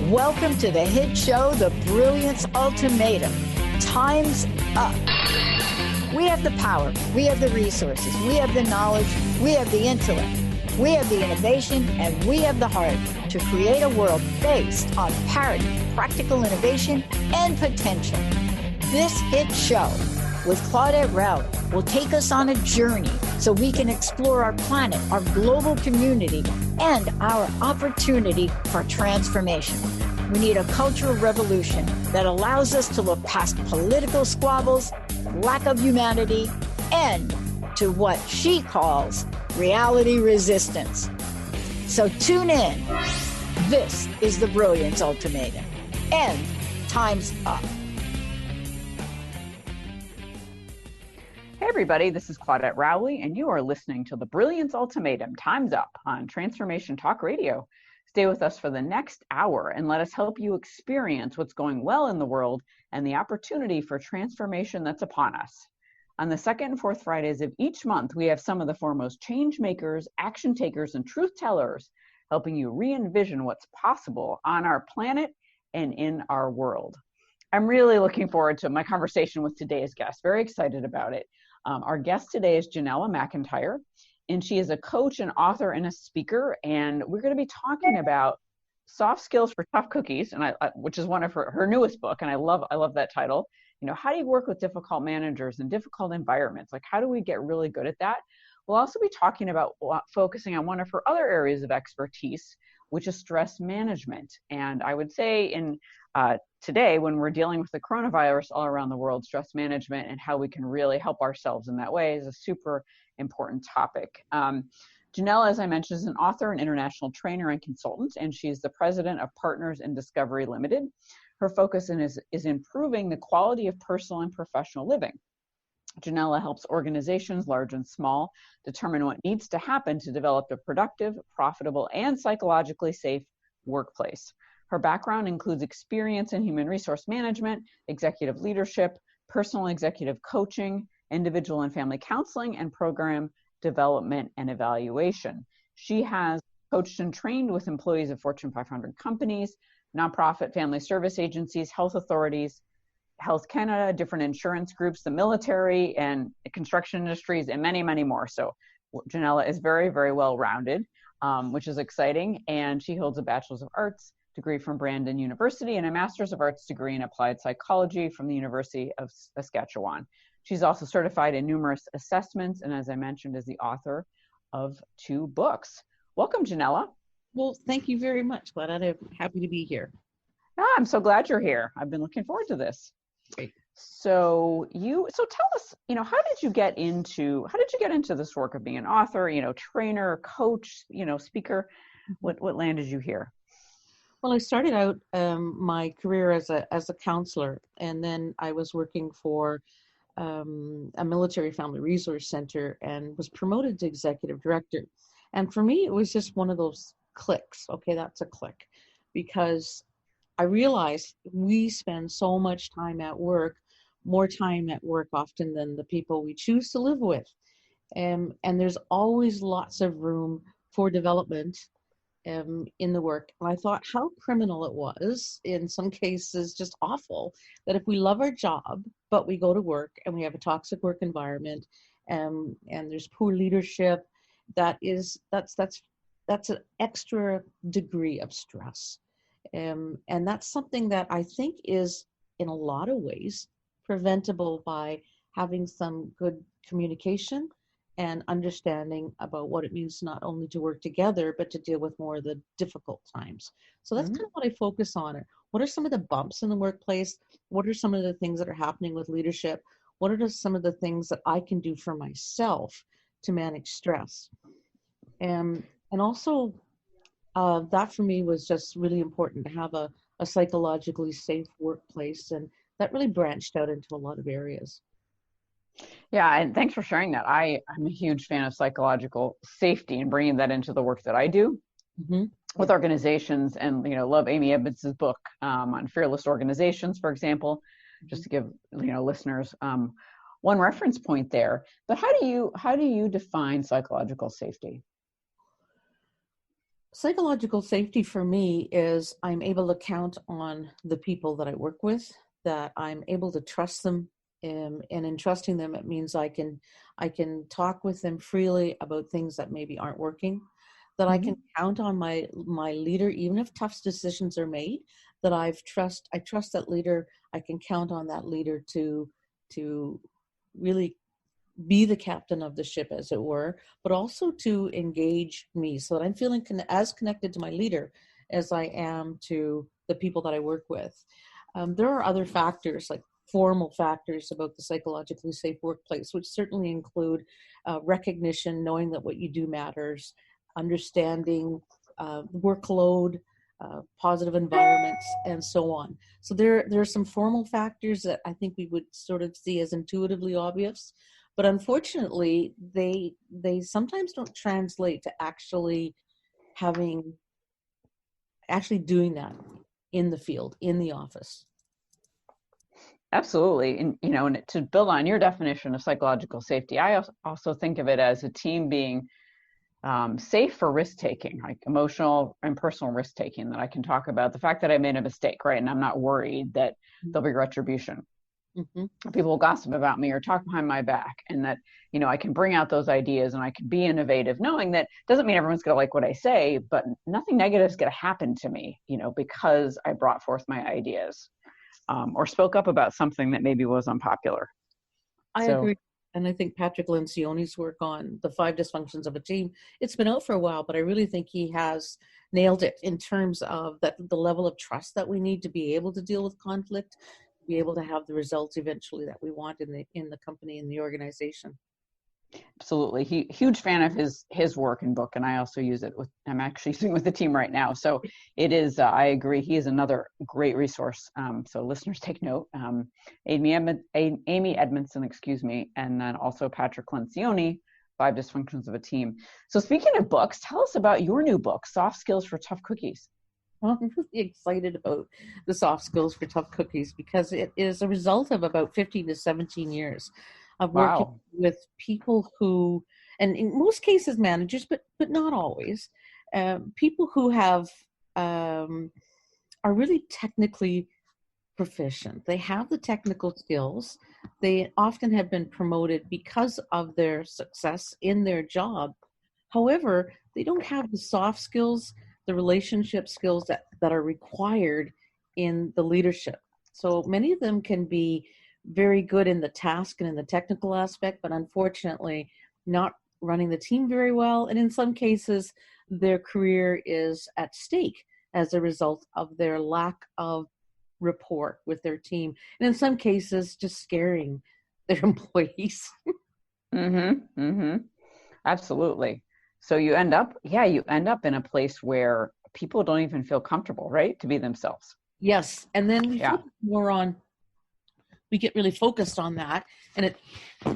Welcome to the hit show, The Brilliance Ultimatum. Time's up. We have the power, we have the resources, we have the knowledge, we have the intellect, we have the innovation, and we have the heart to create a world based on parity, practical innovation, and potential. This hit show with Claudette Rowley will take us on a journey so we can explore our planet, our global community, and our opportunity for transformation. We need a cultural revolution that allows us to look past political squabbles, lack of humanity, and to what she calls reality resistance. So tune in. This is the Brilliance Ultimatum, and time's up. Hey everybody, this is Claudette Rowley, and you are listening to the Brilliance Ultimatum, Time's Up on Transformation Talk Radio. Stay with us for the next hour and let us help you experience what's going well in the world and the opportunity for transformation that's upon us. On the second and fourth Fridays of each month, we have some of the foremost change makers, action takers, and truth tellers helping you re-envision what's possible on our planet and in our world. I'm really looking forward to my conversation with today's guest. Very excited about it. Our guest today is Genella Macintyre, and she is a coach, an author, and a speaker. And we're going to be talking about soft skills for tough cookies, and which is one of her newest book. And I love that title. You know, how do you work with difficult managers in difficult environments? Like, how do we get really good at that? We'll also be talking about focusing on one of her other areas of expertise, which is stress management. And I would say today, when we're dealing with the coronavirus all around the world, stress management and how we can really help ourselves in that way is a super important topic. Genella, as I mentioned, is an author, an international trainer, and consultant, and she's the president of Partners in Discovery Limited. Her focus is improving the quality of personal and professional living. Genella helps organizations, large and small, determine what needs to happen to develop a productive, profitable, and psychologically safe workplace. Her background includes experience in human resource management, executive leadership, personal executive coaching, individual and family counseling, and program development and evaluation. She has coached and trained with employees of Fortune 500 companies, nonprofit family service agencies, health authorities, Health Canada, different insurance groups, the military, and construction industries, and many, many more. So Genella is very, very well-rounded, which is exciting. And she holds a Bachelor's of Arts degree from Brandon University and a Master's of Arts degree in Applied Psychology from the University of Saskatchewan. She's also certified in numerous assessments, and as I mentioned, is the author of 2 books. Welcome, Genella. Well, thank you very much, Claudette. I'm happy to be here. I'm so glad you're here. I've been looking forward to this. Great. So tell us, how did you get into this work of being an author, trainer, coach, speaker? What landed you here? Well, I started out my career as a counselor, and then I was working for a military family resource center and was promoted to executive director. And for me, it was just one of those clicks. Okay, that's a click, because I realized we spend so much time at work, more time at work often than the people we choose to live with. And there's always lots of room for development in the work. And I thought how criminal it was, in some cases just awful, that if we love our job, but we go to work and we have a toxic work environment, and there's poor leadership, that's an extra degree of stress. And that's something that I think is, in a lot of ways, preventable by having some good communication and understanding about what it means not only to work together, but to deal with more of the difficult times. So that's kind of what I focus on. What are some of the bumps in the workplace? What are some of the things that are happening with leadership? What are some of the things that I can do for myself to manage stress? And also, that for me was just really important, to have a psychologically safe workplace. And that really branched out into a lot of areas. Yeah, and thanks for sharing that. I'm a huge fan of psychological safety and bringing that into the work that I do with organizations, and love Amy Edmonds' book on fearless organizations, for example, just to give listeners one reference point there. But how do you define psychological safety? Psychological safety for me is I'm able to count on the people that I work with, that I'm able to trust them. And in trusting them, it means I can talk with them freely about things that maybe aren't working, that I can count on my leader, even if tough decisions are made, that I trust that leader. I can count on that leader to really be the captain of the ship, as it were, but also to engage me so that I'm feeling as connected to my leader as I am to the people that I work with. There are other factors, like formal factors about the psychologically safe workplace, which certainly include recognition, knowing that what you do matters, understanding workload, positive environments, and so on. So there are some formal factors that I think we would sort of see as intuitively obvious, but unfortunately, they sometimes don't translate to actually doing that in the field, in the office. Absolutely. And, and to build on your definition of psychological safety, I also think of it as a team being safe for risk taking, like emotional and personal risk taking, that I can talk about the fact that I made a mistake, right? And I'm not worried that there'll be retribution. People will gossip about me or talk behind my back, and that, I can bring out those ideas and I can be innovative, knowing that doesn't mean everyone's going to like what I say, but nothing negative is going to happen to me, because I brought forth my ideas or spoke up about something that maybe was unpopular. I agree. And I think Patrick Lencioni's work on the 5 dysfunctions of a team, it's been out for a while, but I really think he has nailed it in terms of the level of trust that we need to be able to deal with conflict, be able to have the results eventually that we want in the company and the organization. Absolutely. Huge fan of his work and book, and I also use it I'm actually using it with the team right now. So it is, I agree, he is another great resource. So listeners take note. Amy Edmondson, and then also Patrick Lencioni, 5 Dysfunctions of a Team. So speaking of books, tell us about your new book, Soft Skills for Tough Cookies. Well, I'm really excited about the Soft Skills for Tough Cookies because it is a result of about 15 to 17 years of working with people who, and in most cases managers, but not always, people who have are really technically proficient. They have the technical skills. They often have been promoted because of their success in their job. However, they don't have the soft skills, the relationship skills that are required in the leadership. So many of them can be very good in the task and in the technical aspect, but unfortunately not running the team very well. And in some cases, their career is at stake as a result of their lack of rapport with their team. And in some cases, just scaring their employees. Absolutely. So you end up in a place where people don't even feel comfortable, right? To be themselves. Yes. And then we get really focused on that, and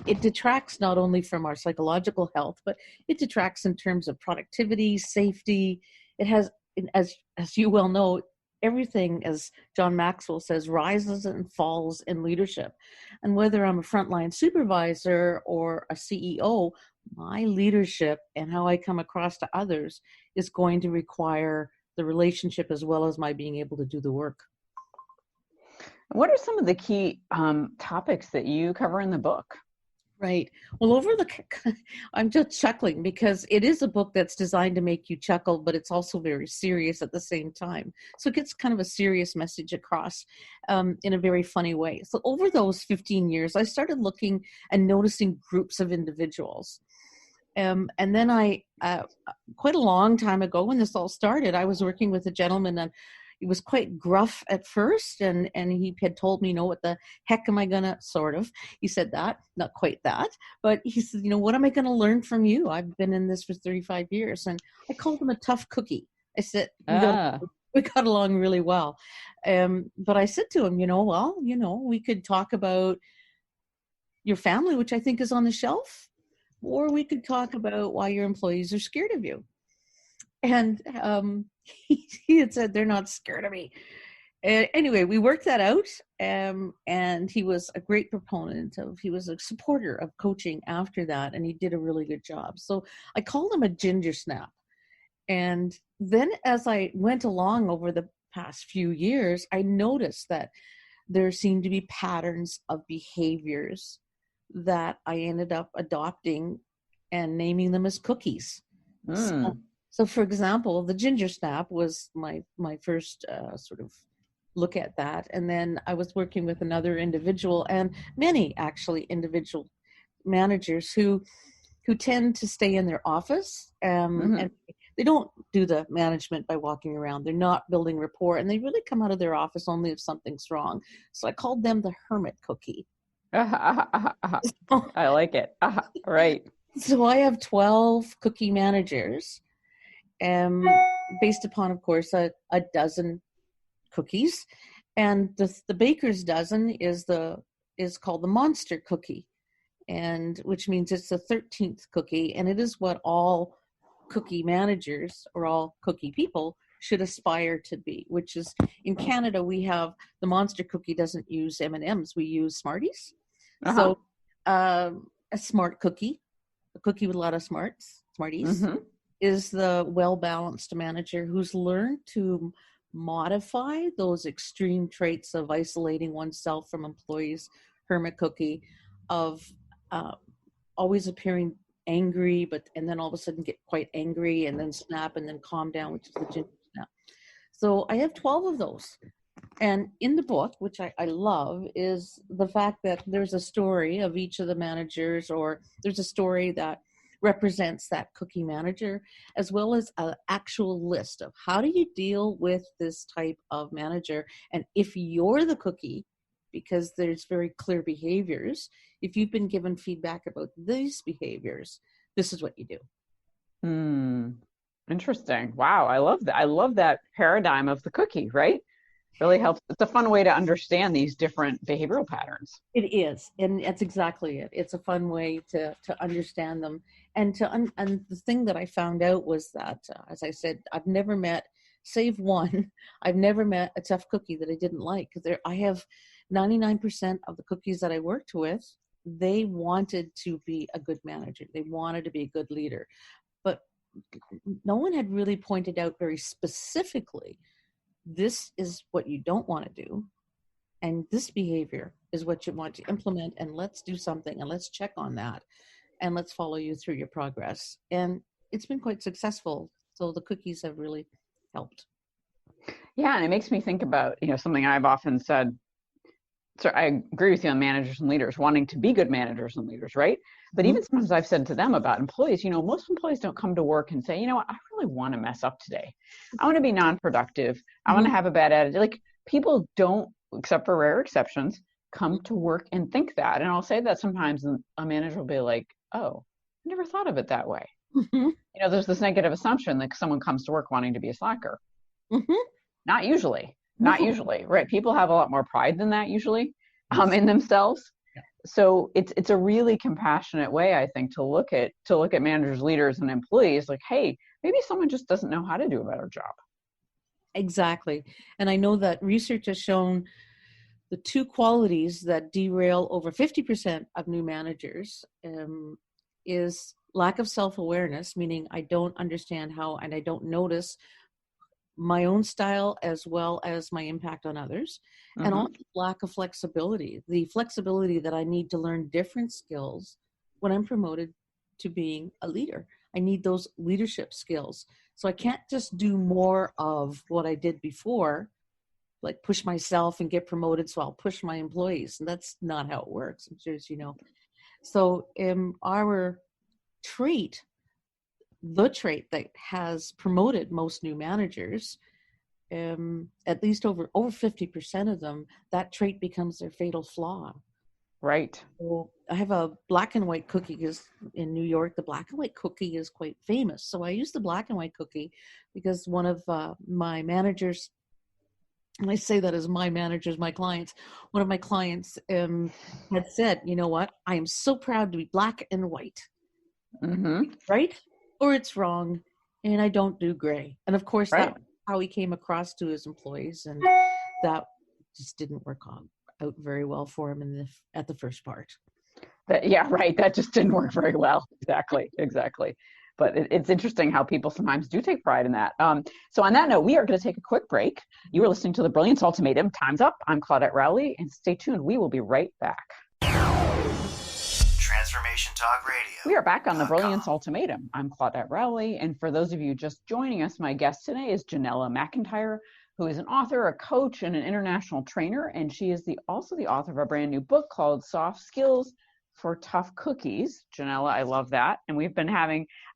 it detracts not only from our psychological health, but it detracts in terms of productivity, safety. It has, as you well know, everything, as John Maxwell says, rises and falls in leadership. And whether I'm a frontline supervisor or a CEO, my leadership and how I come across to others is going to require the relationship as well as my being able to do the work. What are some of the key topics that you cover in the book? Right. Well, I'm just chuckling because it is a book that's designed to make you chuckle, but it's also very serious at the same time. So it gets kind of a serious message across in a very funny way. So over those 15 years, I started looking and noticing groups of individuals. And then quite a long time ago when this all started, I was working with a gentleman, and he was quite gruff at first, and he had told me, what the heck am I gonna, sort of, he said that, not quite that, but he said, what am I gonna learn from you? I've been in this for 35 years. And I called him a tough cookie. I said, we got along really well. But I said to him, we could talk about your family, which I think is on the shelf, or we could talk about why your employees are scared of you. And he had said, they're not scared of me. Anyway, we worked that out, and he was a great proponent he was a supporter of coaching after that, and he did a really good job. So I called him a ginger snap. And then as I went along over the past few years, I noticed that there seemed to be patterns of behaviors that I ended up adopting and naming them as cookies. So, Mm. so for example, the ginger snap was my first sort of look at that. And then I was working with another individual, and many actually individual managers who tend to stay in their office, and they don't do the management by walking around. They're not building rapport, and they really come out of their office only if something's wrong. So I called them the hermit cookie. I like it. Right. So I have 12 cookie managers, based upon, of course, a dozen cookies. And the baker's dozen is called the monster cookie, and which means it's the 13th cookie, and it is what all cookie managers or all cookie people should aspire to be, which is, in Canada, we have the monster cookie doesn't use M&Ms, we use Smarties. So a smart cookie, a cookie with a lot of Smarties, is the well-balanced manager who's learned to modify those extreme traits of isolating oneself from employees, hermit cookie, of always appearing angry, and then all of a sudden get quite angry and then snap and then calm down, which is the ginger snap. So I have 12 of those. And in the book, which I love, is the fact that there's a story of each of the managers, or there's a story that represents that cookie manager, as well as an actual list of how do you deal with this type of manager. And if you're the cookie, because there's very clear behaviors, if you've been given feedback about these behaviors, this is what you do. Interesting. Wow. I love that. I love that paradigm of the cookie, right? Really helps. It's a fun way to understand these different behavioral patterns. It is. And that's exactly it. It's a fun way to understand them. And and the thing that I found out was that, as I said, I've never met, save one, I've never met a tough cookie that I didn't like. I have 99% of the cookies that I worked with, they wanted to be a good manager. They wanted to be a good leader. But no one had really pointed out very specifically, this is what you don't want to do, and this behavior is what you want to implement, and let's do something, and let's check on that, and let's follow you through your progress. And it's been quite successful. So the cookies have really helped. Yeah, and it makes me think about, something I've often said. So I agree with you on managers and leaders wanting to be good managers and leaders, right? But even sometimes I've said to them about employees, most employees don't come to work and say, I really want to mess up today. I want to be non-productive. I want to have a bad attitude. Like, people don't, except for rare exceptions, come to work and think that. And I'll say that sometimes, and a manager will be like, oh, I never thought of it that way. There's this negative assumption that someone comes to work wanting to be a slacker. Not usually. Not usually, right? People have a lot more pride than that usually in themselves. Yeah. So it's a really compassionate way, I think, to look at managers, leaders, and employees. Like, hey, maybe someone just doesn't know how to do a better job. Exactly. And I know that research has shown the two qualities that derail over 50% of new managers is lack of self-awareness, meaning I don't understand how, and I don't notice my own style as well as my impact on others, and also lack of flexibility, the flexibility that I need to learn different skills when I'm promoted to being a leader. I need those leadership skills. So I can't just do more of what I did before, like push myself and get promoted, so I'll push my employees. And that's not how it works, I'm sure as you know. So our trait, the trait that has promoted most new managers, at least over 50% of them, that trait becomes their fatal flaw. Right. So I have a black and white cookie, because in New York, the black and white cookie is quite famous. So I use the black and white cookie because one of my managers, and I say that as my managers, my clients, one of my clients had said, you know what, I am so proud to be black and white. Right? Or it's wrong, and I don't do gray. And of course, that's how he came across to his employees, and that just didn't work out very well for him at the first part. That just didn't work very well. Exactly. but it's interesting how people sometimes do take pride in that. So on that note, we are going to take a quick break. You are listening to the Brilliance Ultimatum. Time's up. I'm Claudette Rowley, and stay tuned. We will be right back. Transformation Talk Radio. We are back on the Brilliance Ultimatum. I'm Claudette Rowley, and for those of you just joining us, my guest today is Genella Macintyre, who is an author, a coach, and an international trainer, and she is also the author of a brand new book called Soft Skills for Tough Cookies. Genella, I love that. And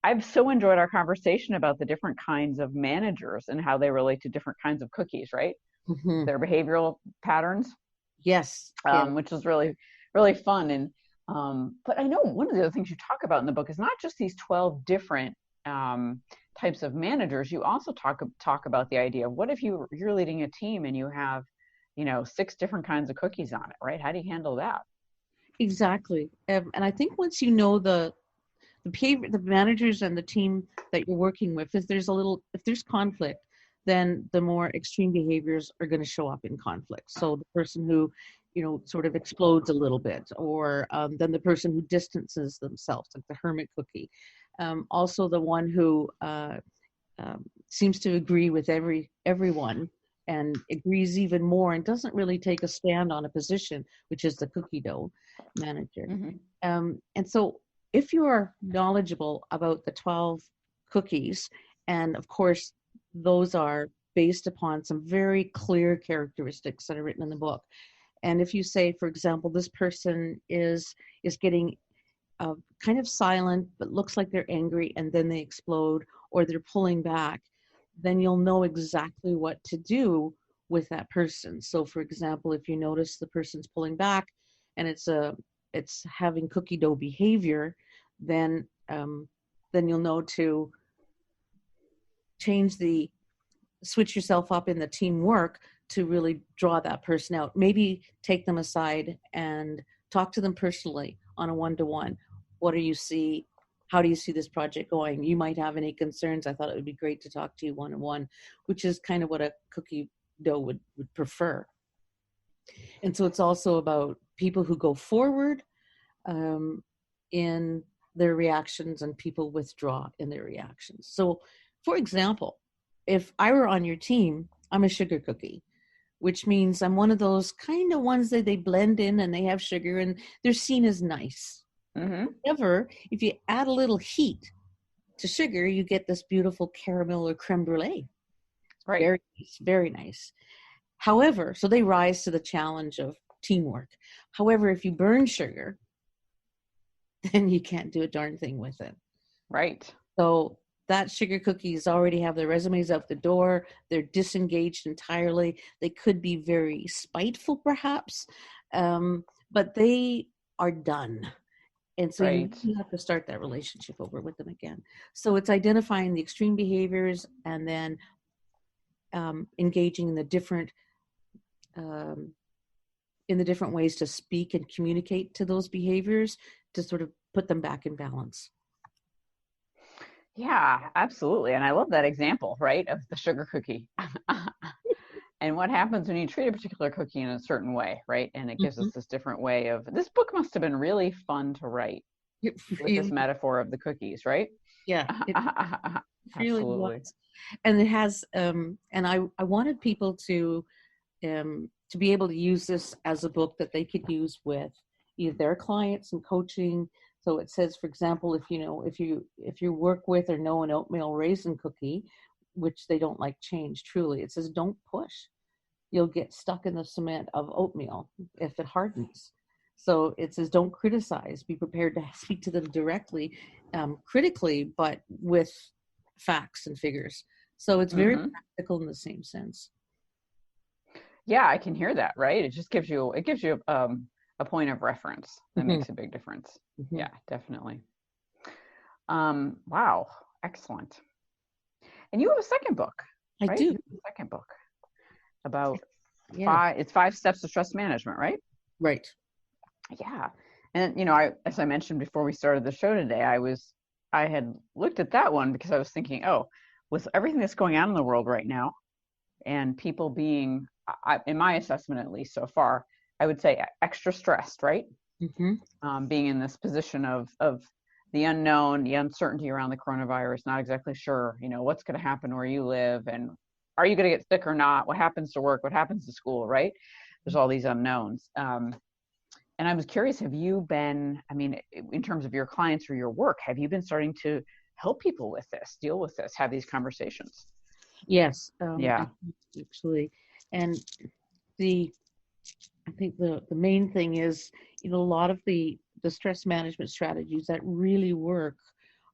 I've so enjoyed our conversation about the different kinds of managers and how they relate to different kinds of cookies, right? Mm-hmm. Their behavioral patterns. Yes. Which is really, really fun. And but I know one of the other things you talk about in the book is not just these 12 different types of managers. You also talk about the idea of what if you're leading a team and you have, 6 different kinds of cookies on it, right? How do you handle that? Exactly. And I think once you know the behavior, the managers and the team that you're working with, if there's conflict, then the more extreme behaviors are going to show up in conflict. So the person who, sort of explodes a little bit, or then the person who distances themselves, like the hermit cookie. Also the one who seems to agree with everyone and agrees even more and doesn't really take a stand on a position, which is the cookie dough manager. Mm-hmm. And so if you are knowledgeable about the 12 cookies, and of course, those are based upon some very clear characteristics that are written in the book. And if you say, for example, this person is getting kind of silent, but looks like they're angry, and then they explode, or they're pulling back, then you'll know exactly what to do with that person. So for example, if you notice the person's pulling back and it's having cookie dough behavior, then you'll know to switch yourself up in the teamwork to really draw that person out. Maybe take them aside and talk to them personally on a one-to-one. What do you see? How do you see this project going? You might have any concerns. I thought it would be great to talk to you one-on-one, which is kind of what a cookie dough would prefer. And so it's also about people who go forward in their reactions and people withdraw in their reactions. So, for example, if I were on your team, I'm a sugar cookie, which means I'm one of those kind of ones that they blend in and they have sugar and they're seen as nice. Mm-hmm. However, if you add a little heat to sugar, you get this beautiful caramel or creme brulee. Right. Very nice, very nice. However, so they rise to the challenge of teamwork. However, if you burn sugar, then you can't do a darn thing with it. Right. So that sugar cookies already have their resumes out the door. They're disengaged entirely. They could be very spiteful, perhaps, but they are done. And so you have to start that relationship over with them again. So it's identifying the extreme behaviors and then engaging in the different ways to speak and communicate to those behaviors to sort of put them back in balance. Yeah, absolutely. And I love that example, right, of the sugar cookie. And what happens when you treat a particular cookie in a certain way, right? And it gives us this different way of, this book must have been really fun to write with this metaphor of the cookies, right? Yeah, it really was. And it has, and I wanted people to be able to use this as a book that they could use with either their clients and coaching. So it says, for example, if you work with or know an oatmeal raisin cookie, which they don't like change, truly, it says, don't push. You'll get stuck in the cement of oatmeal if it hardens. So it says, don't criticize. Be prepared to speak to them directly, critically, but with facts and figures. So it's very practical in the same sense. Yeah, I can hear that, right? It gives you a point of reference that makes a big difference. Mm-hmm. Yeah, definitely. Wow, excellent. And you have a second book. I right? do. You have a second book about 5 steps to stress management, right? Right. Yeah. And, as I mentioned before we started the show today, I had looked at that one because I was thinking, with everything that's going on in the world right now and people being, in my assessment, at least so far, I would say extra stressed, right? Mm-hmm. Being in this position of the unknown, the uncertainty around the coronavirus, not exactly sure, what's going to happen where you live, and are you going to get sick or not? What happens to work? What happens to school, right? There's all these unknowns. And I was curious, have you been, in terms of your clients or your work, have you been starting to help people with this, deal with this, have these conversations? Yes. Yeah. Actually. And I think the main thing is, a lot of the stress management strategies that really work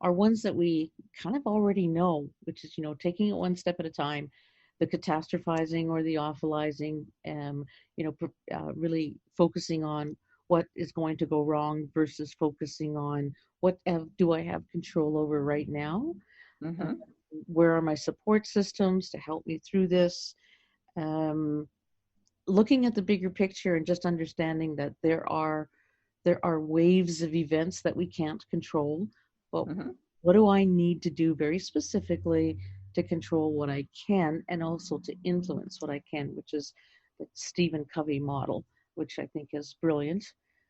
are ones that we kind of already know, which is, taking it one step at a time, the catastrophizing or the awfulizing, really focusing on what is going to go wrong versus focusing on what do I have control over right now? Mm-hmm. Where are my support systems to help me through this? Looking at the bigger picture and just understanding that there are waves of events that we can't control, but Mm-hmm. what do I need to do very specifically to control what I can and also to influence what I can, which is the Stephen Covey model, which I think is brilliant.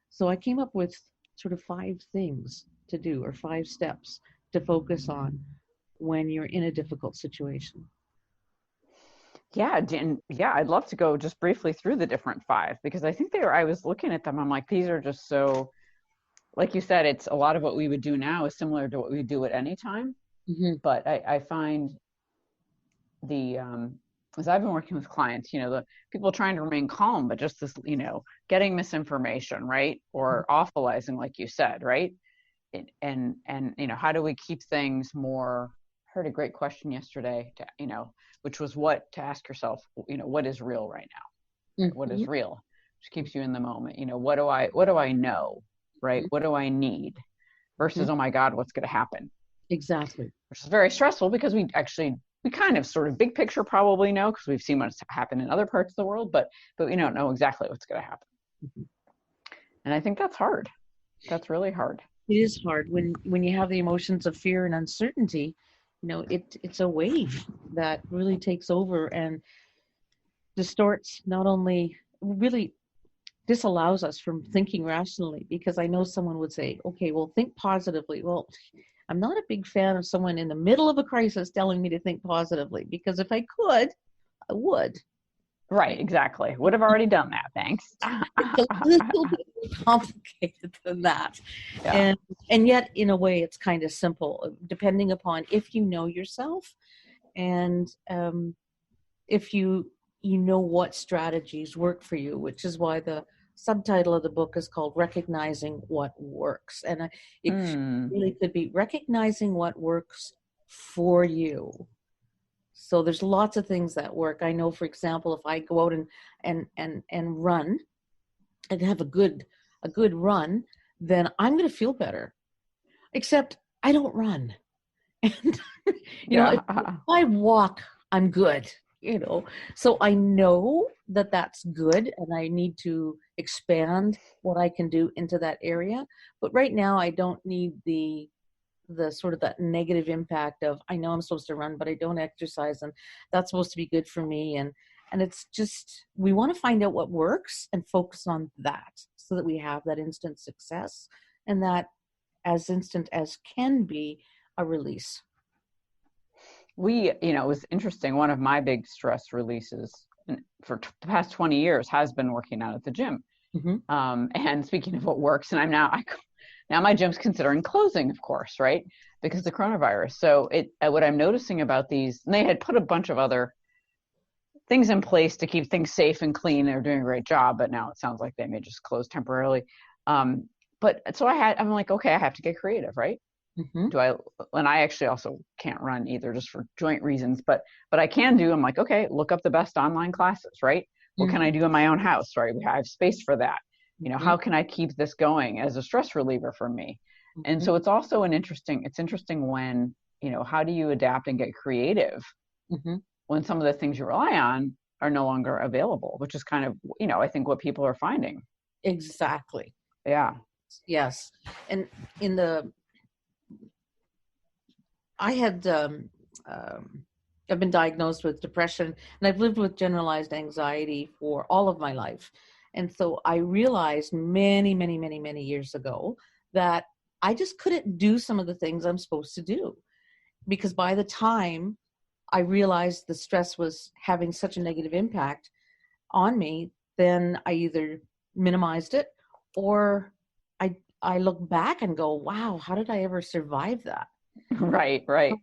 So I came up with sort of 5 things to do, or 5 steps to focus on when you're in a difficult situation. Yeah, I'd love to go just briefly through the different 5, because I think I was looking at them, I'm like, these are just so, like you said, it's a lot of what we would do now is similar to what we do at any time. Mm-hmm. But I find as I've been working with clients, the people trying to remain calm, but just this, getting misinformation, right? Or awfulizing, like you said, right? And how do we keep things more, I heard a great question yesterday, which was to ask yourself, what is real right now? Mm-hmm. What is real? Which keeps you in the moment. What do I know? Right? Mm-hmm. What do I need? Versus, Mm-hmm. oh my God, what's going to happen? Exactly. Which is very stressful, because we kind of sort of big picture probably know, because we've seen what's happened in other parts of the world, but we don't know exactly what's going to happen. Mm-hmm. And I think that's hard. That's really hard. It is hard when you have the emotions of fear and uncertainty. It's a wave that really takes over and distorts, not only really disallows us from thinking rationally, because I know someone would say, okay, well, think positively. Well, I'm not a big fan of someone in the middle of a crisis telling me to think positively, because if I could, I would. Right, exactly. Would have already done that, thanks. It's a little bit more complicated than that. Yeah. And yet, in a way, it's kind of simple, depending upon if you know yourself and if you know what strategies work for you, which is why the subtitle of the book is called Recognizing What Works. And it really could be recognizing what works for you. So there's lots of things that work. I know, for example, if I go out and run and have a good run, then I'm going to feel better. Except I don't run. And if I walk, I'm good. So I know that that's good, and I need to expand what I can do into that area. But right now, I don't need the sort of that negative impact of, I know I'm supposed to run, but I don't exercise, and that's supposed to be good for me. And it's just, we want to find out what works and focus on that, so that we have that instant success, and that as instant as can be a release. It was interesting. One of my big stress releases for the past 20 years has been working out at the gym. Mm-hmm. And speaking of what works, and now my gym's considering closing, of course, right? Because of the coronavirus. So what I'm noticing about these, and they had put a bunch of other things in place to keep things safe and clean. They're doing a great job, but now it sounds like they may just close temporarily. But so I'm like, okay, I have to get creative, right? Mm-hmm. And I actually also can't run either, just for joint reasons, but I can do, I'm like, okay, look up the best online classes, right? What Mm-hmm. can I do in my own house, right? I have space for that. Mm-hmm. How can I keep this going as a stress reliever for me? Mm-hmm. And so it's also it's interesting when, how do you adapt and get creative mm-hmm. when some of the things you rely on are no longer available, which is kind of, I think what people are finding. Exactly. Yeah. Yes. And I had, I've been diagnosed with depression, and I've lived with generalized anxiety for all of my life. And so I realized many, many, many, many years ago that I just couldn't do some of the things I'm supposed to do, because by the time I realized the stress was having such a negative impact on me, then I either minimized it, or I look back and go, wow, how did I ever survive that? Right. Yeah.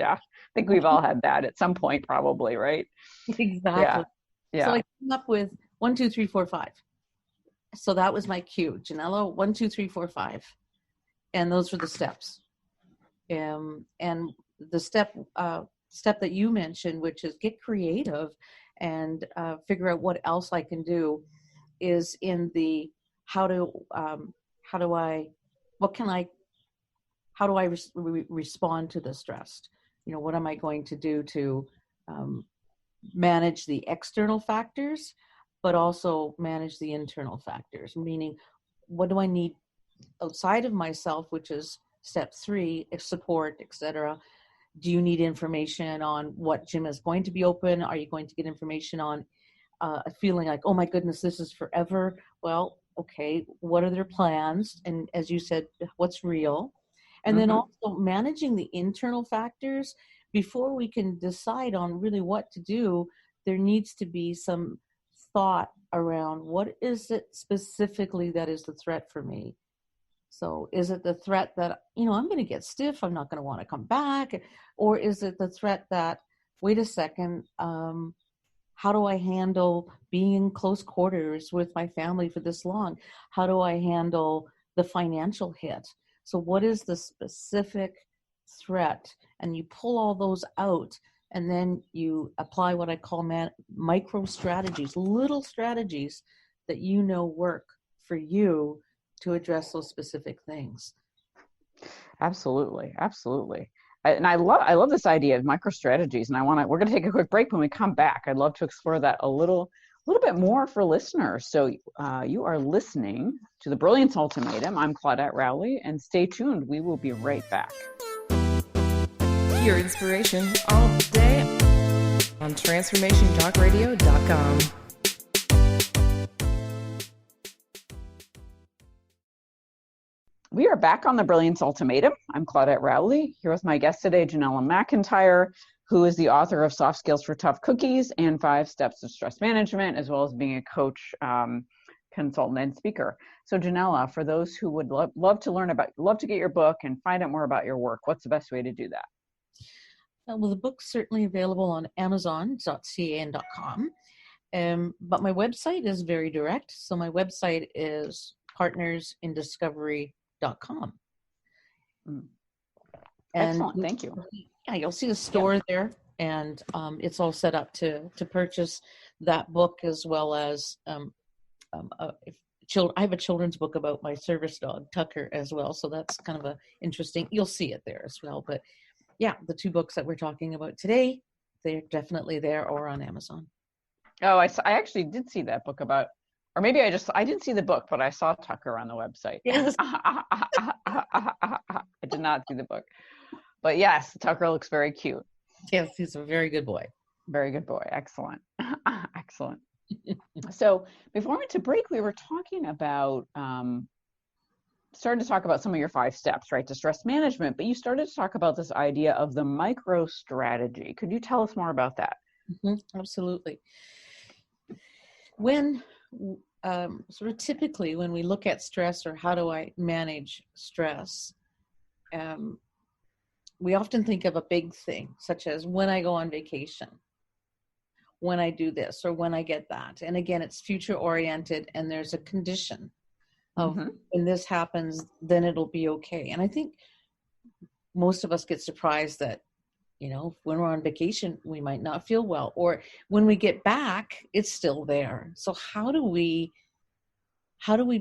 I think we've all had that at some point, probably, right? Exactly. Yeah. So I came up with 1, 2, 3, 4, 5. So that was my cue, Genella, 1, 2, 3, 4, 5. And those were the steps. And the step that you mentioned, which is get creative and figure out what else I can do, is in the how do I respond to the stress? What am I going to do to manage the external factors, but also manage the internal factors? Meaning, what do I need outside of myself, which is step 3, support, etc. Do you need information on what gym is going to be open? Are you going to get information on a feeling like, oh my goodness, this is forever? Well, okay, what are their plans? And as you said, what's real? And then also managing the internal factors. Before we can decide on really what to do, there needs to be some thought around what is it specifically that is the threat for me. So is it the threat that, I'm going to get stiff, I'm not going to want to come back? Or is it the threat that, wait a second, how do I handle being in close quarters with my family for this long? How do I handle the financial hit? So what is the specific threat? And you pull all those out, and then you apply what I call micro strategies, little strategies that work for you to address those specific things. Absolutely. And I love this idea of micro strategies. And we're going to take a quick break. When we come back, I'd love to explore that a little bit more for listeners. So you are listening to The Brilliance Ultimatum. I'm Claudette Rowley, and stay tuned. We will be right back. Your inspiration all day on transformationtalkradio.com. We are back on The Brilliance Ultimatum. I'm Claudette Rowley, here with my guest today, Genella Macintyre, who is the author of Soft Skills for Tough Cookies and 5 Steps to Stress Management, as well as being a coach, consultant, and speaker. So Genella, for those who would love to get your book and find out more about your work, what's the best way to do that? Well, the book's certainly available on Amazon.ca and .com. But my website is very direct. So my website is partnersindiscovery.com. Excellent. Thank you. Yeah, you'll see a store there, and it's all set up to purchase that book, as well as I have a children's book about my service dog, Tucker, as well. So that's kind of interesting. You'll see it there as well. But yeah, the 2 books that we're talking about today, they're definitely there or on Amazon. Oh, I actually did see that book about, or maybe I didn't see the book, but I saw Tucker on the website. Yes. I did not see the book. But yes, Tucker looks very cute. Yes, he's a very good boy. Very good boy. Excellent. Excellent. So before we went to break, we were talking about, started to talk about some of your 5 steps, right, to stress management, but you started to talk about this idea of the micro strategy. Could you tell us more about that? Absolutely. When sort of typically when we look at stress, or how do I manage stress, we often think of a big thing, such as when I go on vacation, when I do this, or when I get that. And again, it's future oriented, and there's a condition of when this happens, then it'll be okay. And I think most of us get surprised that, when we're on vacation, we might not feel well, or when we get back, it's still there. So how do we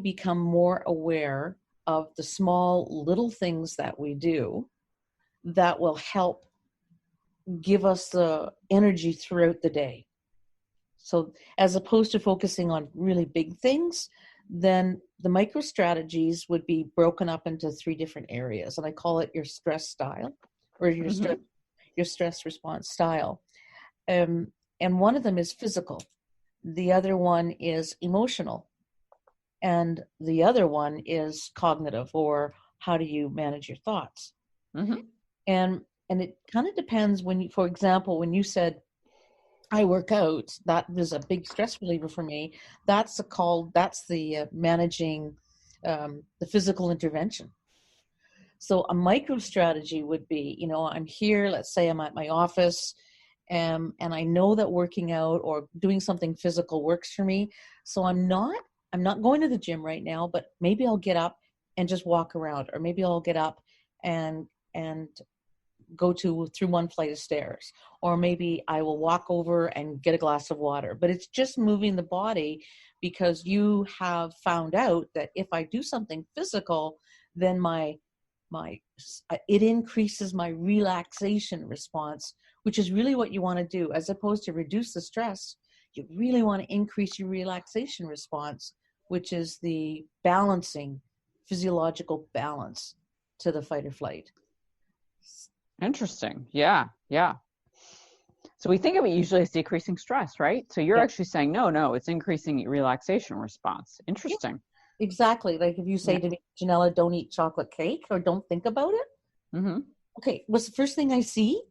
become more aware of the small little things that we do that will help give us the energy throughout the day? So as opposed to focusing on really big things, then the micro strategies would be broken up into 3 different areas. And I call it your stress style, or your stress response style. And one of them is physical. The other one is emotional. And the other one is cognitive, or how do you manage your thoughts? Mm-hmm. And it kind of depends when you, for example, when you said I work out, that was a big stress reliever for me. That's the managing the physical intervention. So a micro strategy would be, I'm here, let's say I'm at my office, and I know that working out or doing something physical works for me. So I'm not going to the gym right now, but maybe I'll get up and just walk around, or maybe I'll get up and go through one flight of stairs, or maybe I will walk over and get a glass of water. But it's just moving the body, because you have found out that if I do something physical, then it increases my relaxation response, which is really what you want to do. As opposed to reduce the stress, you really want to increase your relaxation response, which is the balancing, physiological balance to the fight or flight. Interesting. Yeah. So we think of it usually as decreasing stress, right? So you're actually saying, no, it's increasing your relaxation response. Interesting. Yeah, exactly. Like if you say to me, Genella, don't eat chocolate cake, or don't think about it. Mm-hmm. Okay, what's the first thing I see?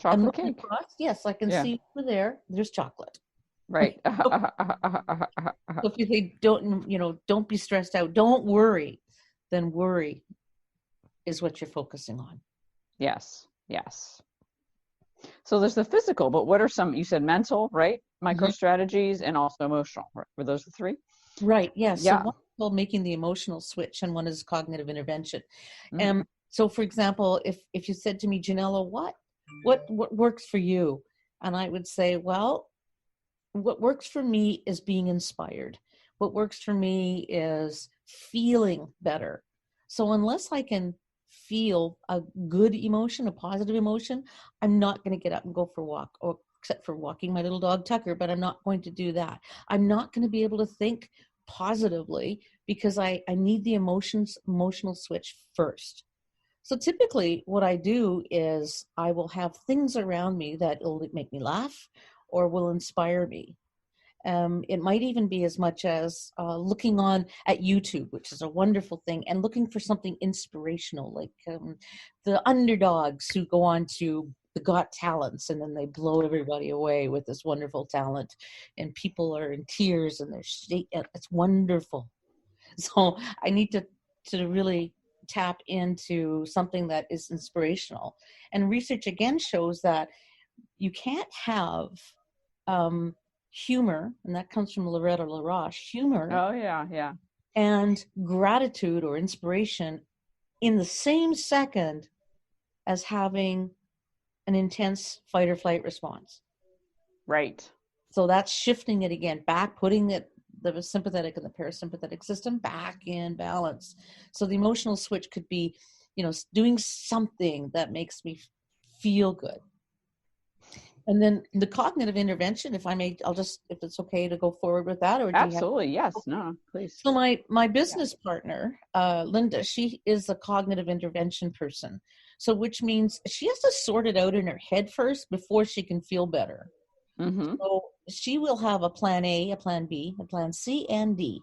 Chocolate cake. Across, yes, I can see over there. There's chocolate. Right. So if you say don't be stressed out, don't worry, then worry is what you're focusing on. Yes. So there's the physical, but what are some, you said mental, right? Micro strategies, and also emotional. Were those the three? Right. Yes. Yeah. So one is called making the emotional switch, and one is cognitive intervention. Mm-hmm. So for example, if you said to me, Genella, what works for you? And I would say, well, what works for me is being inspired. What works for me is feeling better. So unless I can feel a good emotion, a positive emotion, I'm not going to get up and go for a walk, or except for walking my little dog Tucker, but I'm not going to do that. I'm not going to be able to think positively, because I need the emotional switch first. So typically what I do is I will have things around me that will make me laugh or will inspire me. It might even be as much as looking on at YouTube, which is a wonderful thing, and looking for something inspirational, like the underdogs who go on to the Got Talents, and then they blow everybody away with this wonderful talent, and people are in tears, and it's wonderful. So I need to really tap into something that is inspirational. And research again shows that you can't have humor, and that comes from Loretta LaRoche, humor and gratitude or inspiration in the same second as having an intense fight or flight response. Right. So that's shifting it again back, putting the sympathetic and the parasympathetic system back in balance. So the emotional switch could be, doing something that makes me feel good. And then the cognitive intervention, if it's okay to go forward with that, or absolutely, yes, no, please. So my business partner, Linda, she is a cognitive intervention person. So which means she has to sort it out in her head first before she can feel better. Mm-hmm. So she will have a plan A, a plan B, a plan C, and D,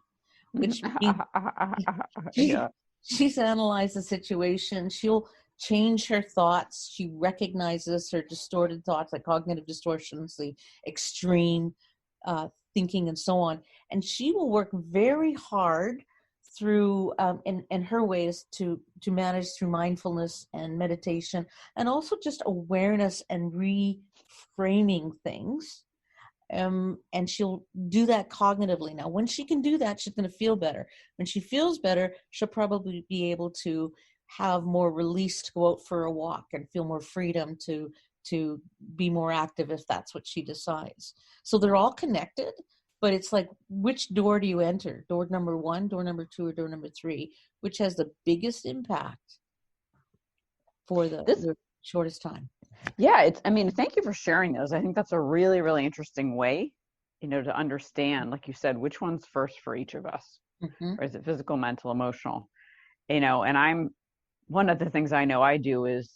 which means she's analyzed the situation. She'll change her thoughts. She recognizes her distorted thoughts, like cognitive distortions, the extreme thinking, and so on. And she will work very hard through, in her ways, to manage through mindfulness and meditation, and also just awareness and reframing things. And she'll do that cognitively. Now, when she can do that, she's going to feel better. When she feels better, she'll probably be able to have more release to go out for a walk and feel more freedom to be more active if that's what she decides. So they're all connected, but it's like, which door do you enter? Door number 1, door number 2, or door number 3, which has the biggest impact for the shortest time? Yeah, thank you for sharing those. I think that's a really, really interesting way, to understand, like you said, which one's first for each of us. Mm-hmm. Or is it physical, mental, emotional? And one of the things I know I do is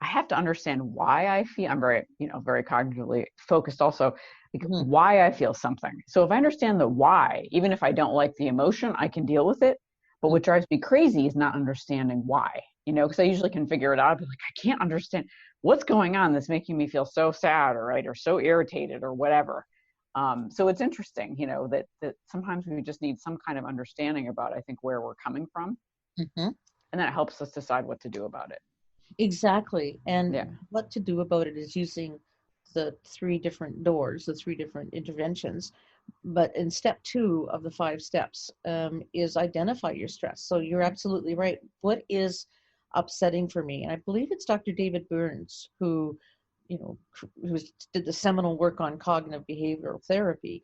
I have to understand why I feel. I'm very, very cognitively focused also, like Mm-hmm. why I feel something. So if I understand the why, even if I don't like the emotion, I can deal with it. But what drives me crazy is not understanding why, because I usually can figure it out. I'll be like, I can't understand what's going on that's making me feel so sad or so irritated or whatever. So it's interesting, that sometimes we just need some kind of understanding about, I think, where we're coming from. Mm-hmm. And that helps us decide what to do about it. Exactly. And Yeah. what to do about it is using the 3 different doors, the 3 different interventions. But in step 2 of the 5 steps is identify your stress. So you're absolutely right. What is upsetting for me? And I believe it's Dr. David Burns who, did the seminal work on cognitive behavioral therapy.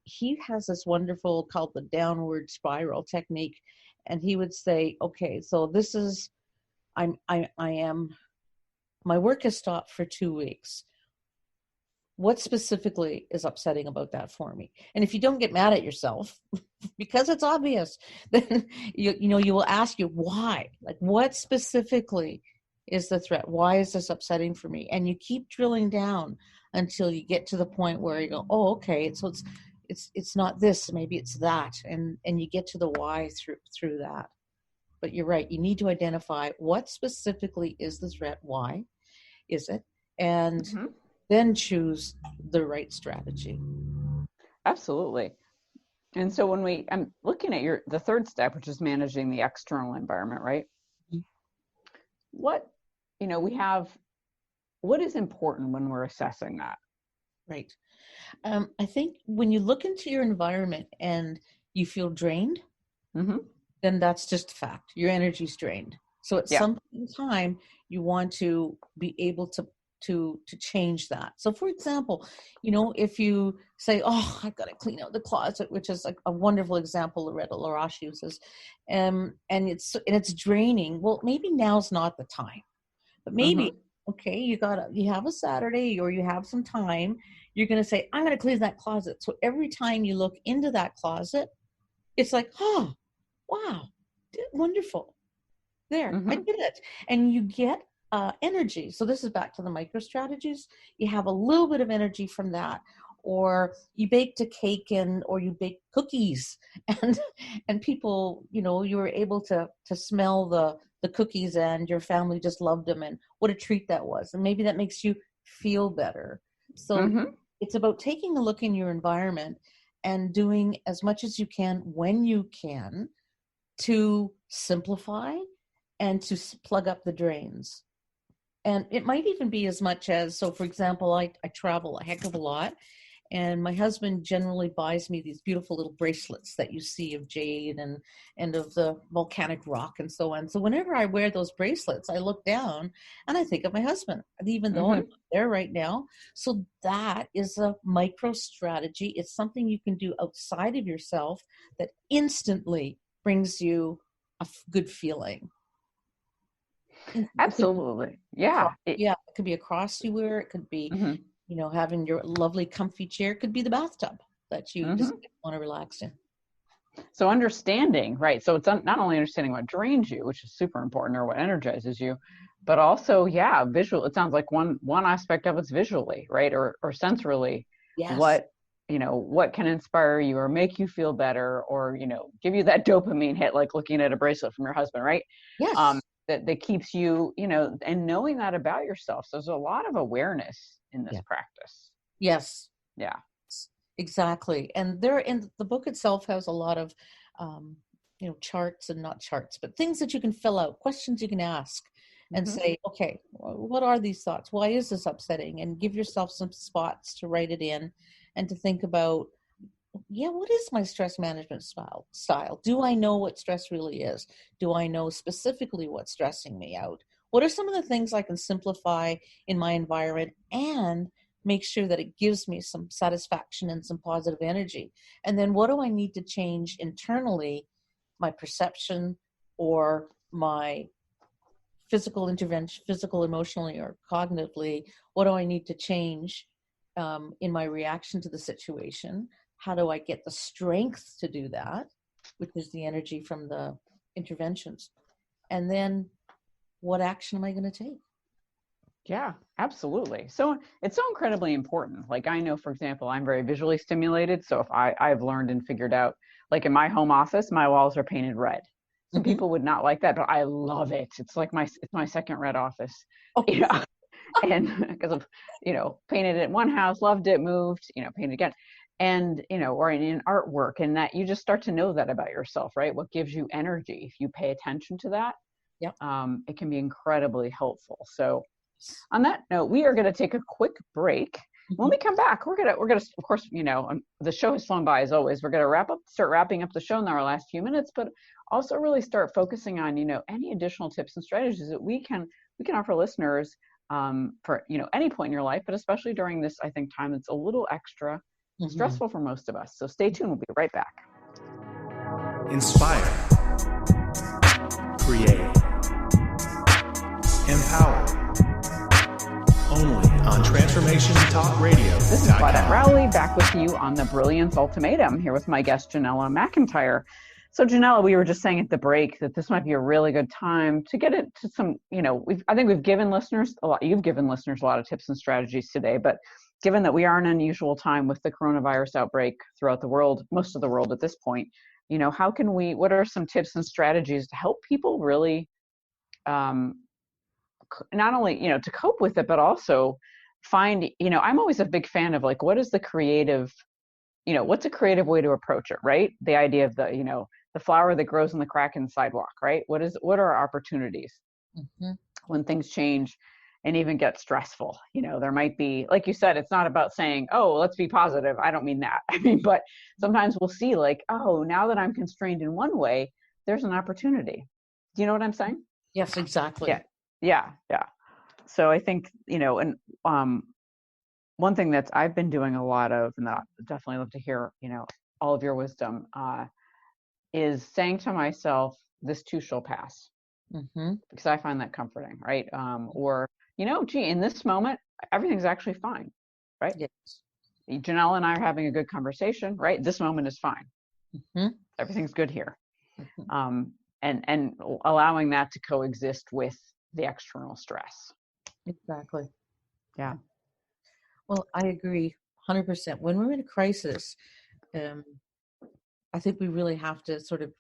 He has this wonderful called the downward spiral technique. And he would say, okay, so this is, my work has stopped for 2 weeks. What specifically is upsetting about that for me? And if you don't get mad at yourself, because it's obvious, then you will ask you why. Like, what specifically is the threat? Why is this upsetting for me? And you keep drilling down until you get to the point where you go, oh, okay, so it's not this, maybe it's that, and you get to the why through that. But you're right, you need to identify what specifically is the threat, why is it, and Mm-hmm. then choose the right strategy. Absolutely. And so I'm looking at the third step, which is managing the external environment, right? Mm-hmm. What, what is important when we're assessing that? Right. I think when you look into your environment and you feel drained, Mm-hmm. then that's just a fact. Your energy's drained. So at some point in time, you want to be able to change that. So for example, if you say, oh, I've got to clean out the closet, which is a wonderful example Loretta Larache uses, and it's draining. Well, maybe now's not the time, but maybe, Mm-hmm. okay, you have a Saturday or you have some time, you're going to say, I'm going to clean that closet. So every time you look into that closet, it's like, oh, wow, wonderful. There, I Mm-hmm. did it. And you get energy. So this is back to the micro strategies. You have a little bit of energy from that. Or you baked a cake or you baked cookies and people, you were able to smell the cookies and your family just loved them and what a treat that was. And maybe that makes you feel better. So Mm-hmm. it's about taking a look in your environment and doing as much as you can when you can to simplify and to plug up the drains. And it might even be as much as, so for example, I travel a heck of a lot, and my husband generally buys me these beautiful little bracelets that you see of jade and of the volcanic rock and so on. So whenever I wear those bracelets, I look down and I think of my husband, even though I'm not there right now. So that is a micro strategy. It's something you can do outside of yourself that instantly brings you a good feeling. Absolutely. Yeah. It could be a cross you wear. It could be, Mm-hmm. having your lovely comfy chair. It could be the bathtub that you just Mm-hmm. want to relax in. So understanding, right? So it's not only understanding what drains you, which is super important, or what energizes you, but also, visual. It sounds like one aspect of it's visually, right, or sensorily. Yes. What can inspire you or make you feel better, or give you that dopamine hit, like looking at a bracelet from your husband, right? Yes. That keeps you, and knowing that about yourself. So there's a lot of awareness in this practice. Yes. Yeah. Exactly. And the book itself has a lot of, charts and not charts, but things that you can fill out, questions you can ask and say, okay, what are these thoughts? Why is this upsetting? And give yourself some spots to write it in and to think about, what is my stress management style? Do I know what stress really is? Do I know specifically what's stressing me out? What are some of the things I can simplify in my environment and make sure that it gives me some satisfaction and some positive energy? And then what do I need to change internally, my perception or my physical intervention, physical, emotionally, or cognitively? What do I need to change in my reaction to the situation? How do I get the strength to do that, which is the energy from the interventions? And then what action am I going to take? Yeah, absolutely. So it's so incredibly important. Like I know, for example, I'm very visually stimulated. So if I've learned and figured out, like in my home office, my walls are painted red. Some Hmm. people would not like that, but I love it. It's like it's my second red office, Oh, you know, and because of, painted it in one house, loved it, moved, painted again. And, or in artwork, and that you just start to know that about yourself, right? What gives you energy? If you pay attention to that, yep. it can be incredibly helpful. So on that note, we are going to take a quick break. When Hmm. we come back, we're gonna, of course, the show has flown by as always. We're going to start wrapping up the show in our last few minutes, but also really start focusing on, any additional tips and strategies that we can offer listeners for, any point in your life, but especially during this, I think, time that's a little extra Hmm. stressful for most of us. So stay tuned. We'll be right back. Inspire, create, empower. Only on Transformation Talk Radio. This is Claudette Rowley back with you on the Brilliance Ultimatum, here with my guest, Genella Macintyre. So Genella, we were just saying at the break that this might be a really good time to get into some, I think we've given listeners a lot, you've given listeners a lot of tips and strategies today, but given that we are in an unusual time with the coronavirus outbreak throughout the world, most of the world at this point, what are some tips and strategies to help people really, not only, to cope with it, but also find, I'm always a big fan of like, what is the creative, what's a creative way to approach it, right? The idea of the flower that grows in the crack in the sidewalk, right? What are our opportunities Hmm. when things change and even get stressful? There might be, like you said, it's not about saying, oh, let's be positive. I don't mean that. I mean, but sometimes we'll see like, oh, now that I'm constrained in one way, there's an opportunity. Do you know what I'm saying? Yes, exactly. Yeah. So I think, and one thing that I've been doing a lot of, and that I'd definitely love to hear, all of your wisdom, is saying to myself, this too shall pass, Hmm. because I find that comforting, right? Or, gee, in this moment, everything's actually fine, right? Yes. Janelle and I are having a good conversation, right? This moment is fine. Hmm. Everything's good here. Hmm. And allowing that to coexist with the external stress. Exactly. Yeah. Well, I agree 100%. When we're in a crisis, um, I think we really have to sort of,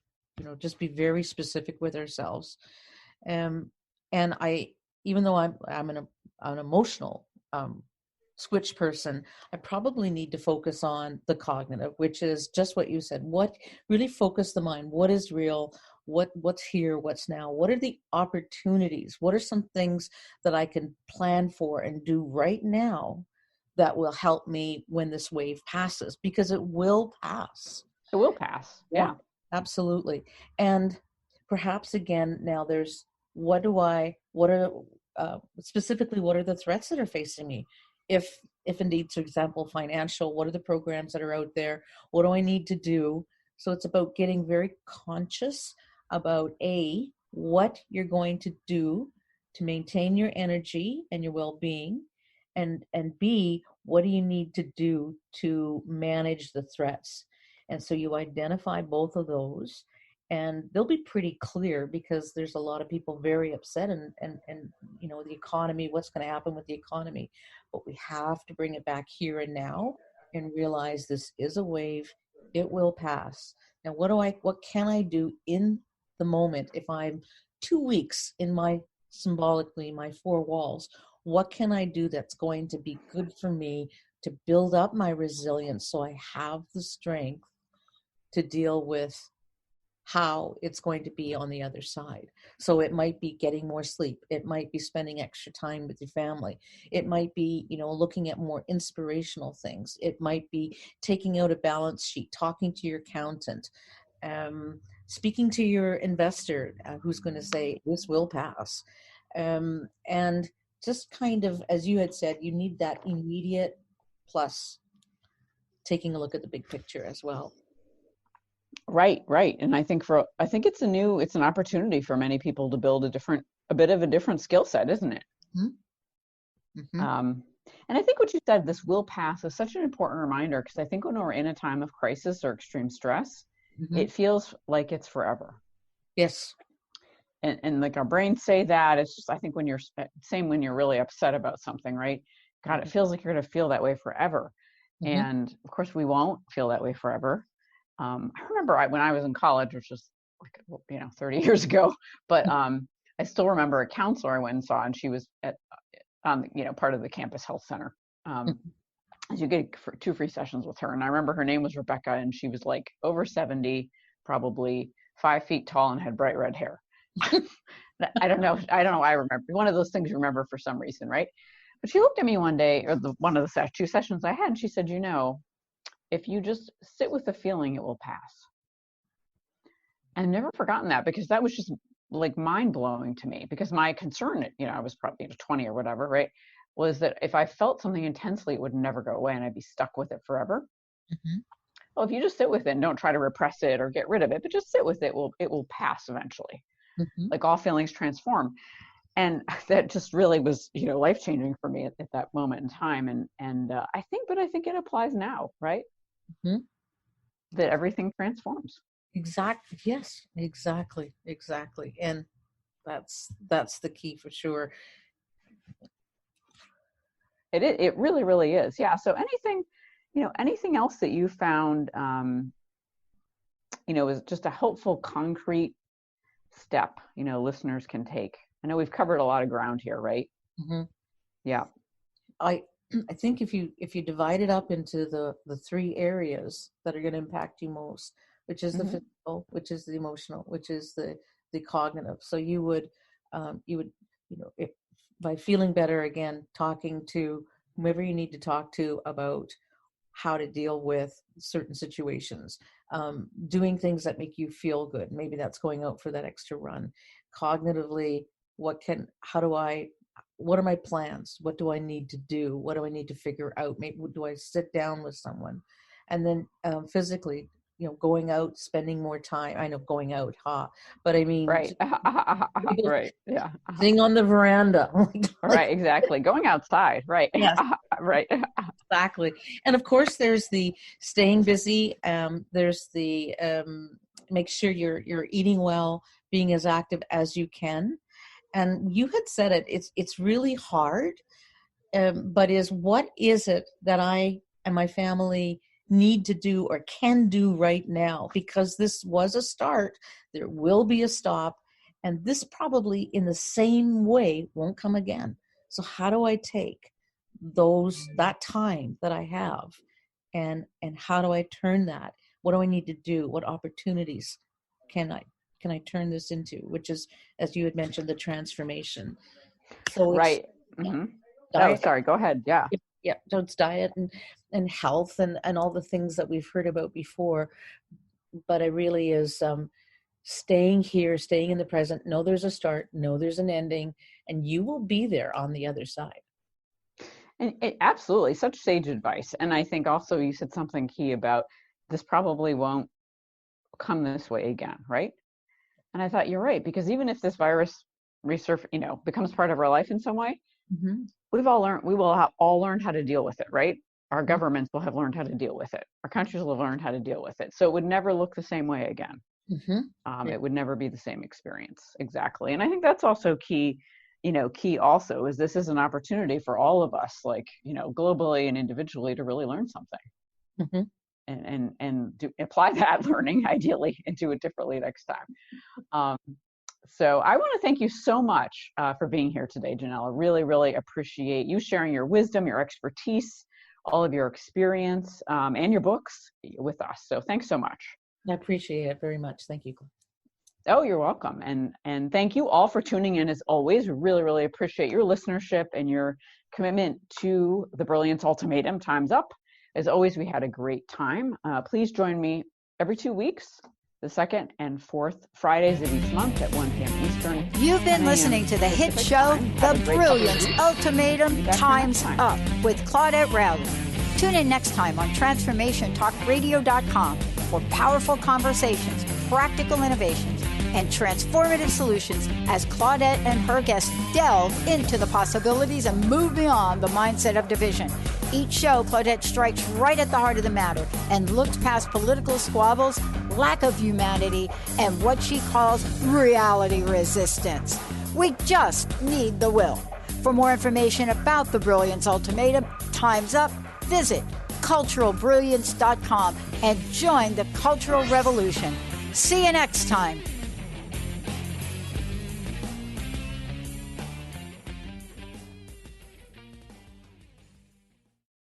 just be very specific with ourselves. Um, and even though I'm an emotional switch person, I probably need to focus on the cognitive, which is just what you said. What really focus the mind? What is real? What's here? What's now? What are the opportunities? What are some things that I can plan for and do right now that will help me when this wave passes? Because it will pass. It will pass. Yeah. Absolutely. And perhaps again, now there's what are specifically, what are the threats that are facing me? If indeed, for example, financial, what are the programs that are out there? What do I need to do? So it's about getting very conscious about what you're going to do to maintain your energy and your well-being, and B, what do you need to do to manage the threats? And so you identify both of those, and they'll be pretty clear because there's a lot of people very upset and the economy, what's going to happen with the economy. But we have to bring it back here and now and realize this is a wave. It will pass. Now, what can I do in the moment if I'm 2 weeks in symbolically my four walls? What can I do that's going to be good for me to build up my resilience so I have the strength to deal with how it's going to be on the other side? So it might be getting more sleep. It might be spending extra time with your family. It might be, looking at more inspirational things. It might be taking out a balance sheet, talking to your accountant, speaking to your investor who's going to say, this will pass. And just kind of, as you had said, you need that immediate plus taking a look at the big picture as well. Right. And I think it's an opportunity for many people to build a bit of a different skill set, isn't it? Mm-hmm. And I think what you said, this will pass, is such an important reminder, because I think when we're in a time of crisis or extreme stress, Mm-hmm. it feels like it's forever. Yes. and like our brains say that. It's just, I think when when you're really upset about something, right? God, it feels like you're going to feel that way forever. Mm-hmm. And of course we won't feel that way forever. I remember when I was in college, which was 30 years ago, but I still remember a counselor I went and saw, and she was at part of the campus health center. You get 2 free sessions with her, and I remember her name was Rebecca, and she was like over 70, probably 5 feet tall, and had bright red hair. I don't know. I remember one of those things you remember for some reason, right? But she looked at me one day, or one of the 2 sessions I had, and she said, if you just sit with the feeling, it will pass. And I've never forgotten that, because that was just like mind blowing to me, because my concern, I was probably 20 or whatever, right, was that if I felt something intensely, it would never go away and I'd be stuck with it forever. Mm-hmm. Well, if you just sit with it and don't try to repress it or get rid of it, but just sit with it, it will pass eventually. Mm-hmm. Like all feelings transform. And that just really was, life-changing for me at that moment in time. And I think it applies now, right? Mm-hmm. That everything transforms. Exactly. Yes, exactly. And that's the key for sure. It really, really is. Yeah. So anything else that you found, is just a helpful, concrete step, listeners can take? I know we've covered a lot of ground here, right? Mm-hmm. Yeah. I think if you divide it up into the 3 areas that are going to impact you most, which is the physical, which is the emotional, which is the cognitive. So you would if by feeling better, again, talking to whomever you need to talk to about how to deal with certain situations, doing things that make you feel good. Maybe that's going out for that extra run. Cognitively, what are my plans? What do I need to do? What do I need to figure out? Maybe do I sit down with someone? And then physically, going out, spending more time. I know going out, but I mean, right. Right. Yeah. Sitting on the veranda. Right. Exactly. Going outside. Right. Yes. Right. Exactly. And of course, there's the staying busy. There's the make sure you're eating well, being as active as you can. And you had said it. It's really hard. But what is it that I and my family need to do or can do right now? Because this was a start. There will be a stop. And this probably in the same way won't come again. So how do I take that time that I have and how do I turn that? What do I need to do? What opportunities can I turn this into? Which is, as you had mentioned, the transformation. So right. Mm-hmm. Oh, sorry. Go ahead. Yeah. Yeah. So it's diet and health and all the things that we've heard about before. But it really is staying here, staying in the present. Know there's a start. Know there's an ending, and you will be there on the other side. And absolutely, such sage advice. And I think also you said something key about this probably won't come this way again, right? And I thought you're right, because even if this virus becomes part of our life in some way, mm-hmm. we will have all learned how to deal with it, right? Our governments will have learned how to deal with it. Our countries will have learned how to deal with it. So it would never look the same way again. Mm-hmm. It would never be the same experience. Exactly. And I think that's also key. Key also is this is an opportunity for all of us, like, globally and individually, to really learn something. Mm-hmm. And to apply that learning ideally and do it differently next time. So I want to thank you so much for being here today, Genella. Really, really appreciate you sharing your wisdom, your expertise, all of your experience, and your books with us. So thanks so much. I appreciate it very much. Thank you. Oh, you're welcome. And thank you all for tuning in as always. We really, really appreciate your listenership and your commitment to the Brilliance Ultimatum. Time's up. As always, we had a great time. Please join me every 2 weeks, the 2nd and 4th Fridays of each month at 1 p.m. Eastern. You've been listening to the hit show, The Brilliance Ultimatum. Time's Up with Claudette Rowley. Tune in next time on TransformationTalkRadio.com for powerful conversations, practical innovations, and transformative solutions as Claudette and her guests delve into the possibilities and move beyond the mindset of division. Each show, Claudette strikes right at the heart of the matter and looks past political squabbles lack of humanity, and what she calls reality resistance. We just need the will. For more information about the Brilliance Ultimatum, Time's Up, visit culturalbrilliance.com and join the cultural revolution. See you next time